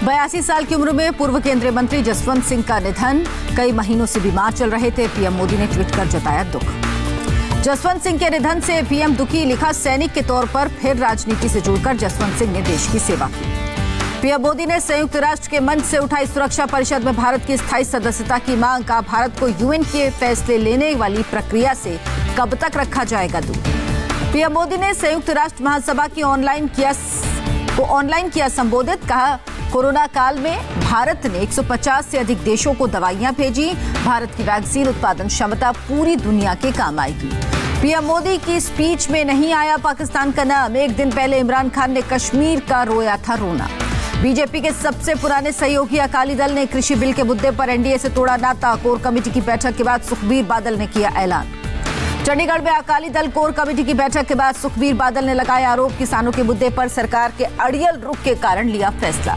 82 साल की उम्र में पूर्व केंद्रीय मंत्री जसवंत सिंह का निधन। कई महीनों से बीमार चल रहे थे। पीएम मोदी ने ट्वीट कर जताया दुख। जसवंत सिंह के निधन से पीएम दुखी, लिखा सैनिक के तौर पर फिर राजनीति से जुड़कर जसवंत सिंह ने देश की सेवा की। पीएम मोदी ने संयुक्त राष्ट्र के मंच से उठाई सुरक्षा परिषद में भारत की स्थायी सदस्यता की मांग का। भारत को यूएन के फैसले लेने वाली प्रक्रिया से कब तक रखा जाएगा दूर। पीएम मोदी ने संयुक्त राष्ट्र महासभा की ऑनलाइन किया संबोधित। कहा, कोरोना काल में भारत ने 150 से अधिक देशों को दवाइयां भेजी। भारत की वैक्सीन उत्पादन क्षमता पूरी दुनिया के काम आएगी। पीएम मोदी की स्पीच में नहीं आया पाकिस्तान का नाम। एक दिन पहले इमरान खान ने कश्मीर का रोया था रोना। बीजेपी के सबसे पुराने सहयोगी अकाली दल ने कृषि बिल के मुद्दे पर एनडीए से तोड़ा नाता। कोर कमेटी की बैठक के बाद सुखबीर बादल ने किया ऐलान। चंडीगढ़ में अकाली दल कोर कमेटी की बैठक के बाद सुखबीर बादल ने लगाया आरोप, किसानों के मुद्दे पर सरकार के अड़ियल रुख के कारण लिया फैसला।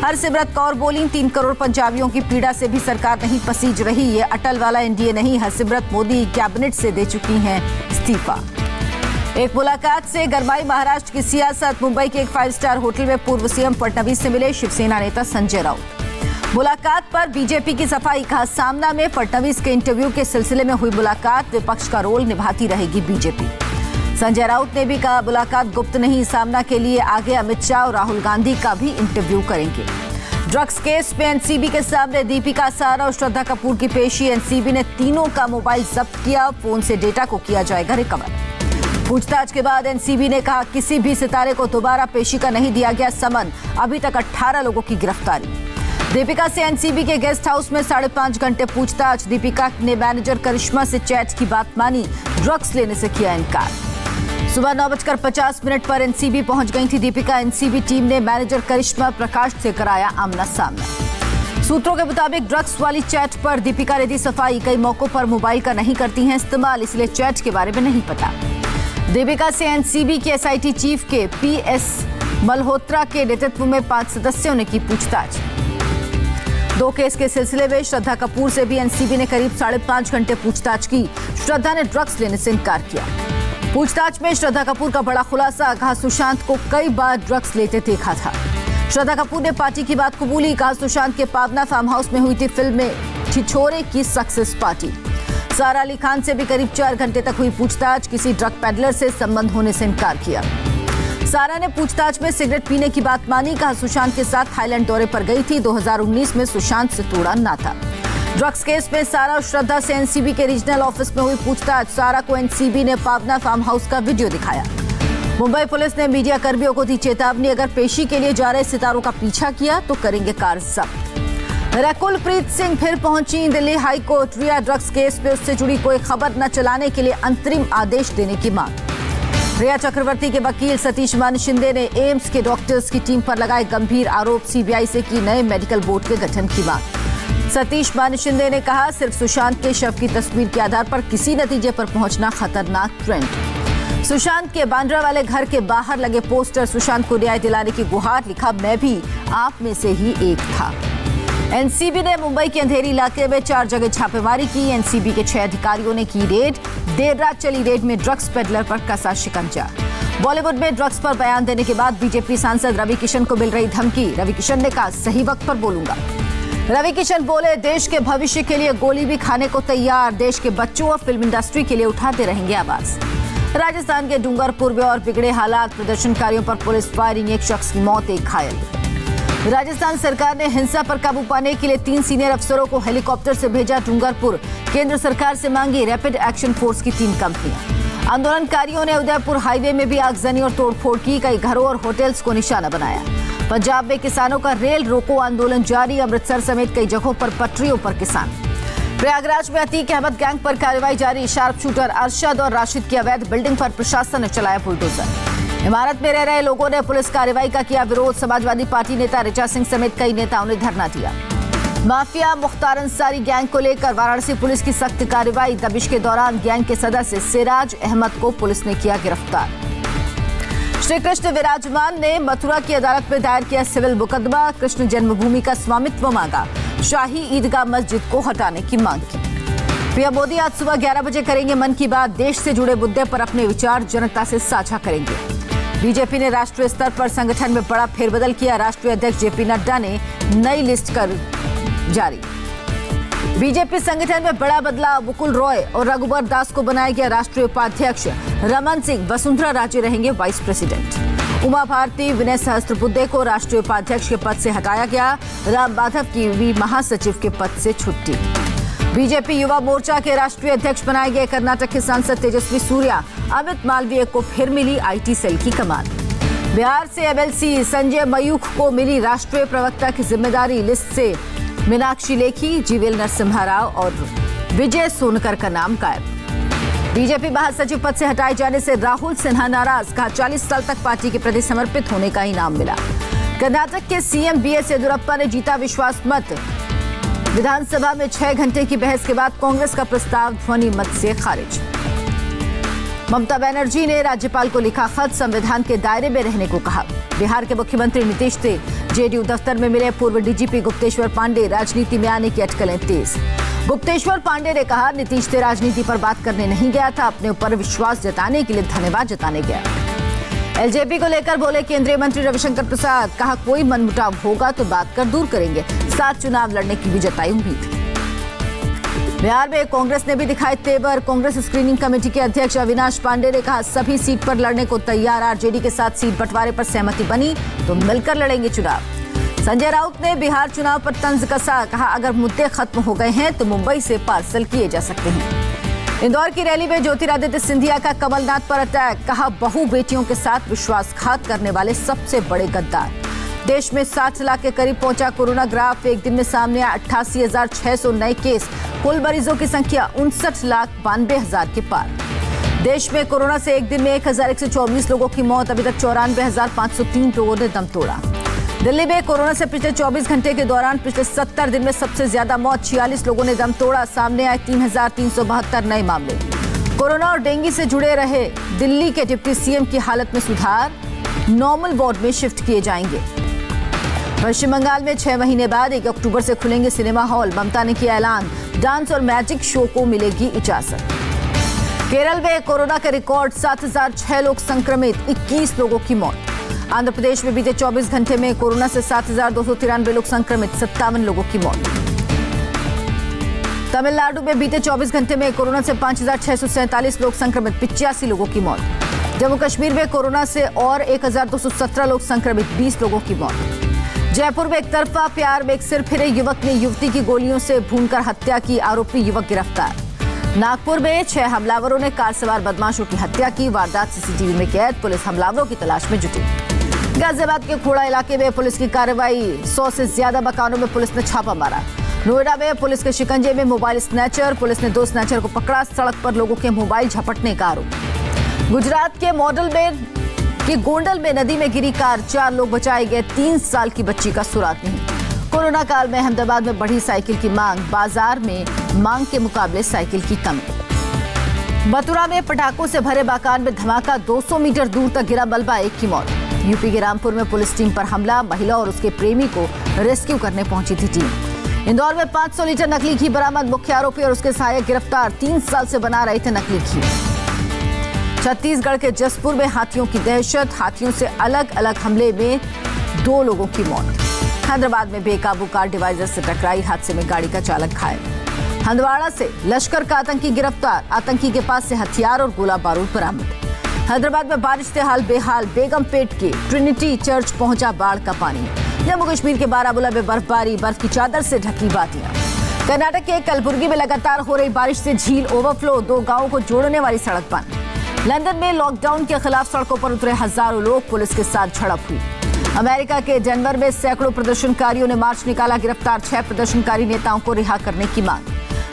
हरसिमरत कौर बोली, 3 करोड़ पंजाबियों की पीड़ा से भी सरकार नहीं पसीज रही। ये अटल वाला एनडीए नहीं। हरसिमरत मोदी कैबिनेट से दे चुकी हैं इस्तीफा। एक मुलाकात से गरमाई महाराष्ट्र की सियासत। मुंबई के एक 5 स्टार होटल में पूर्व सीएम फडणवीस से मिले शिवसेना नेता संजय राउत। मुलाकात पर बीजेपी की सफाई। कहा, सामना में फडणवीस के इंटरव्यू के सिलसिले में हुई मुलाकात, विपक्ष का रोल निभाती रहेगी बीजेपी। संजय राउत ने भी कहा, मुलाकात गुप्त नहीं। सामना के लिए आगे अमित शाह और राहुल गांधी का भी इंटरव्यू करेंगे। ड्रग्स केस में एनसीबी के सामने दीपिका सारा और श्रद्धा कपूर की पेशी। एनसीबी ने तीनों का मोबाइल जब्त किया। फोन से डेटा को किया जाएगा रिकवर। पूछताछ के बाद एनसीबी ने कहा, किसी भी सितारे को दोबारा पेशी का नहीं दिया गया समन। अभी तक 18 लोगों की गिरफ्तारी। दीपिका से एनसीबी के गेस्ट हाउस में 5.5 घंटे पूछताछ। दीपिका ने मैनेजर करिश्मा से चैट की बात मानी, ड्रग्स लेने से किया इनकार। सुबह 9:50 पर एनसीबी पहुंच गई थी दीपिका। एनसीबी टीम ने मैनेजर करिश्मा प्रकाश से कराया आमना सामना। सूत्रों के मुताबिक ड्रग्स वाली चैट पर दीपिका ने दी सफाई। कई मौकों पर मोबाइल का नहीं करती हैं इस्तेमाल, इसलिए चैट के बारे में नहीं पता। दीपिका से एनसीबी के एसआईटी चीफ के पीएस मल्होत्रा के नेतृत्व में 5 सदस्यों ने की पूछताछ। 2 केस के सिलसिले में श्रद्धा कपूर से भी एनसीबी ने करीब 5.5 घंटे पूछताछ की। श्रद्धा ने ड्रग्स लेने से इनकार किया। पूछताछ में श्रद्धा कपूर का बड़ा खुलासा। कहा, सुशांत को कई बार ड्रग्स लेते देखा था। श्रद्धा कपूर ने पार्टी की बात कबूली। कहा, सुशांत के पावना फार्म हाउस में हुई थी फिल्म में छिछोरे की सक्सेस पार्टी। सारा अली खान से भी करीब 4 घंटे तक हुई पूछताछ। किसी ड्रग पेडलर से संबंध होने से इनकार किया। सारा ने पूछताछ में सिगरेट पीने की बात मानी। कहा, सुशांत के साथ थाईलैंड दौरे पर गई थी। 2019 में सुशांत से तोड़ा नाता। ड्रग्स केस में सारा और श्रद्धा से एनसीबी के रीजनल ऑफिस में हुई पूछताछ। सारा को एनसीबी ने पावना फार्म हाउस का वीडियो दिखाया। मुंबई पुलिस ने मीडिया कर्मियों को दी चेतावनी, अगर पेशी के लिए जा रहे सितारों का पीछा किया तो करेंगे कार जब्त। रकुलप्रीत सिंह फिर पहुंची दिल्ली हाई कोर्ट। रिया ड्रग्स केस में उससे जुड़ी कोई खबर न चलाने के लिए अंतरिम आदेश देने की मांग। रिया चक्रवर्ती के वकील सतीश मान शिंदे ने एम्स के डॉक्टर्स की टीम पर लगाए गंभीर आरोप। सीबीआई से की नए मेडिकल बोर्ड के गठन की मांग। सतीश मान शिंदे ने कहा, सिर्फ सुशांत के शव की तस्वीर के आधार पर किसी नतीजे पर पहुंचना खतरनाक ट्रेंड। सुशांत के बांद्रा वाले घर के बाहर लगे पोस्टर, सुशांत को न्याय दिलाने की गुहार। लिखा, मैं भी आप में से ही एक था। एनसीबी ने मुंबई के अंधेरी इलाके में 4 जगह छापेमारी की। एनसीबी के 6 अधिकारियों ने की रेड। देर रात चली रेड में ड्रग्स पेडलर पर कसा शिकंजा। बॉलीवुड में ड्रग्स पर बयान देने के बाद बीजेपी सांसद रवि किशन को मिल रही धमकी। रवि किशन ने कहा, सही वक्त पर बोलूंगा। रवि किशन बोले, देश के भविष्य के लिए गोली भी खाने को तैयार। देश के बच्चों और फिल्म इंडस्ट्री के लिए उठाते रहेंगे आवाज। राजस्थान के डूंगरपुर में और बिगड़े हालात। प्रदर्शनकारियों पर पुलिस फायरिंग, 1 शख्स की मौत, 1 घायल। राजस्थान सरकार ने हिंसा पर काबू पाने के लिए 3 सीनियर अफसरों को हेलीकॉप्टर से भेजा डूंगरपुर। केंद्र सरकार से मांगी रैपिड एक्शन फोर्स की 3 कंपनियां। आंदोलनकारियों ने उदयपुर हाईवे में भी आगजनी और तोड़फोड़ की। कई घरों और होटल्स को निशाना बनाया। पंजाब में किसानों का रेल रोको आंदोलन जारी। अमृतसर समेत कई जगहों पर पटरियों पर किसान। प्रयागराज में अतीक अहमद गैंग पर कार्रवाई जारी। शार्प शूटर अरशद और राशिद की अवैध बिल्डिंग पर प्रशासन ने चलाया बुलडोजर। इमारत में रह रहे लोगों ने पुलिस कार्रवाई का किया विरोध। समाजवादी पार्टी नेता ऋचा सिंह समेत कई नेताओं ने धरना दिया। माफिया मुख्तार अंसारी गैंग को लेकर वाराणसी पुलिस की सख्त कार्रवाई। दबिश के दौरान गैंग के सदस्य सिराज अहमद को पुलिस ने किया गिरफ्तार। श्री कृष्ण विराजमान ने मथुरा की अदालत में दायर किया सिविल मुकदमा। कृष्ण जन्मभूमि का स्वामित्व मांगा। शाही ईदगाह मस्जिद को हटाने की मांग की। पीएम मोदी आज सुबह 11 बजे करेंगे मन की बात। देश से जुड़े मुद्दे पर अपने विचार जनता से साझा करेंगे। बीजेपी ने राष्ट्रीय स्तर पर संगठन में बड़ा फेरबदल किया। राष्ट्रीय अध्यक्ष जेपी नड्डा ने नई लिस्ट कर जारी। बीजेपी संगठन में बड़ा बदलाव, मुकुल रॉय और रघुबर दास को बनाया गया राष्ट्रीय उपाध्यक्ष। रमन सिंह, वसुंधरा राजे रहेंगे वाइस प्रेसिडेंट। उमा भारती, विनय सहस्त्रबुद्धे को राष्ट्रीय उपाध्यक्ष के पद से हटाया गया। राम माधव की भी महासचिव के पद से छुट्टी। बीजेपी युवा मोर्चा के राष्ट्रीय अध्यक्ष बनाए गए कर्नाटक के सांसद तेजस्वी सूर्या। अमित मालवीय को फिर मिली आईटी सेल की कमान। बिहार से एमएलसी संजय मयूख को मिली राष्ट्रीय प्रवक्ता की जिम्मेदारी। लिस्ट से मीनाक्षी लेखी, जीवीएल नरसिम्हा राव और विजय सोनकर का नाम गायब। बीजेपी महासचिव पद से हटाए जाने से राहुल सिन्हा नाराज, कहा 40 साल तक पार्टी के प्रति समर्पित होने का इनाम मिला। कर्नाटक के सीएम बीएस येदियुरप्पा ने जीता विश्वास मत। विधानसभा में 6 घंटे की बहस के बाद कांग्रेस का प्रस्ताव ध्वनि मत से खारिज। ममता बनर्जी ने राज्यपाल को लिखा खत, संविधान के दायरे में रहने को कहा। बिहार के मुख्यमंत्री नीतीश से जेडीयू दफ्तर में मिले पूर्व डीजीपी गुप्तेश्वर पांडे। राजनीति में आने की अटकलें तेज। गुप्तेश्वर पांडे ने कहा, नीतीश से राजनीति पर बात करने नहीं गया था, अपने ऊपर विश्वास जताने के लिए धन्यवाद जताने गया। एलजेपी को लेकर बोले केंद्रीय मंत्री रविशंकर प्रसाद, कहा कोई मनमुटाव होगा तो बात कर दूर करेंगे। साथ चुनाव लड़ने की भी जताई उम्मीद। बिहार में कांग्रेस ने भी दिखाए तेवर। कांग्रेस स्क्रीनिंग कमेटी के अध्यक्ष अविनाश पांडे ने कहा, सभी सीट पर लड़ने को तैयार। आरजेडी के साथ सीट बंटवारे पर सहमति बनी तो मिलकर लड़ेंगे चुनाव। संजय राउत ने बिहार चुनाव पर तंज कसा, कहा अगर मुद्दे खत्म हो गए हैं तो मुंबई से पार्सल किए जा सकते हैं। इंदौर की रैली में ज्योतिरादित्य सिंधिया का कमलनाथ पर अटैक, कहा बहु बेटियों के साथ विश्वासघात करने वाले सबसे बड़े गद्दार। देश में 60 लाख के करीब पहुंचा कोरोना ग्राफ। एक दिन में सामने 88,600 नए केस। कुल मरीजों की संख्या 59,92,000 के पार। देश में कोरोना से एक दिन में 1,124 लोगों की मौत। अभी तक 94,503 लोगों ने दम तोड़ा। दिल्ली में कोरोना से पिछले 24 घंटे के दौरान पिछले 70 दिन में सबसे ज्यादा मौत, 46 लोगों ने दम तोड़ा। सामने आए 3,372 नए मामले। कोरोना और डेंगू से जुड़े रहे दिल्ली के डिप्टी सीएम की हालत में सुधार, नॉर्मल वार्ड में शिफ्ट किए जाएंगे। पश्चिम बंगाल में 6 महीने बाद 1 अक्टूबर से खुलेंगे सिनेमा हॉल। ममता ने किया ऐलान, डांस और मैजिक शो को मिलेगी इजाजत। केरल में कोरोना का रिकॉर्ड, 7,006 लोग संक्रमित, 21 लोगों की मौत। आंध्र प्रदेश में बीते 24 घंटे में कोरोना से 7,293 लोग संक्रमित, 57 लोगों की मौत। तमिलनाडु में बीते 24 घंटे में कोरोना से 5,647 लोग संक्रमित, 85 लोगों की मौत। जम्मू कश्मीर में कोरोना से और 1,217 लोग संक्रमित, 20 लोगों की मौत। जयपुर में एक तरफा प्यार में एक सिर फिरे युवक ने युवती की गोलियों से भूनकर हत्या की, आरोपी युवक गिरफ्तार। नागपुर में 6 हमलावरों ने कार सवार बदमाशों की हत्या की, वारदात सीसीटीवी में कैद। पुलिस हमलावरों की तलाश में जुटी। गाजियाबाद के खोड़ा इलाके में पुलिस की कार्रवाई, 100 से ज्यादा मकानों में पुलिस ने छापा मारा। नोएडा में पुलिस के शिकंजे में मोबाइल स्नैचर, पुलिस ने 2 स्नैचर को पकड़ा। सड़क पर लोगों के मोबाइल झपटने का आरोप। गुजरात के गोंडल में नदी में गिरी कार, 4 लोग बचाए गए, 3 साल की बच्ची का सुराग नहीं। कोरोना काल में अहमदाबाद में बढ़ी साइकिल की मांग, बाजार में मांग के मुकाबले साइकिल की कमी। मथुरा में पटाखों से भरे मकान में धमाका, 200 मीटर दूर तक गिरा मलबा, 1 की मौत। यूपी के रामपुर में पुलिस टीम पर हमला, महिला और उसके प्रेमी को रेस्क्यू करने पहुंची थी टीम। इंदौर में 500 लीटर नकली घी बरामद, मुख्य आरोपी और उसके सहायक गिरफ्तार, 3 साल से बना रहे थे नकली घी। छत्तीसगढ़ के जसपुर में हाथियों की दहशत, हाथियों से अलग अलग हमले में 2 लोगों की मौत। हैदराबाद में बेकाबू कार डिवाइडर से टकराई, हादसे में गाड़ी का चालक घायल। हंदवाड़ा से लश्कर का आतंकी गिरफ्तार, आतंकी के पास से हथियार और गोला बारूद बरामद। हैदराबाद में बारिश से हाल बेहाल, बेगमपेट के ट्रिनिटी चर्च पहुंचा बाढ़ का पानी। जम्मू कश्मीर के बारामूला में बर्फबारी, बर्फ की चादर से ढकी वादियां। कर्नाटक के कलबुर्गी में लगातार हो रही बारिश से झील ओवरफ्लो, 2 गांवों को जोड़ने वाली सड़क बंद। लंदन में लॉकडाउन के खिलाफ सड़कों पर उतरे हजारों लोग, पुलिस के साथ झड़प हुई। अमेरिका के डेनवर में सैकड़ों प्रदर्शनकारियों ने मार्च निकाला, गिरफ्तार 6 प्रदर्शनकारी नेताओं को रिहा करने की मांग।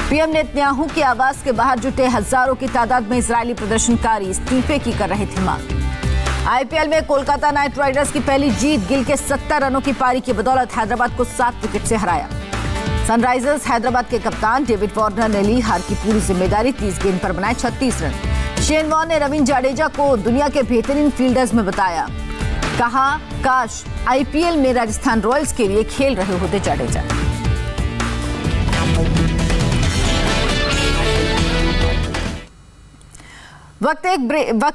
पीएम नेतन्याहू के आवास के बाहर जुटे हजारों की तादाद में इजरायली प्रदर्शनकारी इस्तीफे की कर रहे थे मांग। आईपीएल में कोलकाता नाइट राइडर्स की पहली जीत, गिल के 70 रनों की पारी की बदौलत हैदराबाद को 7 विकेट से हराया। सनराइजर्स हैदराबाद के कप्तान डेविड वार्नर ने ली हार की पूरी जिम्मेदारी, 30 गेंद पर बनाए 36 रन। शेन वॉर्न ने रवींद्र जाडेजा को दुनिया के बेहतरीन फील्डर्स में बताया, कहा काश आईपीएल में राजस्थान रॉयल्स के लिए खेल रहे होते जाडेजा। वक्त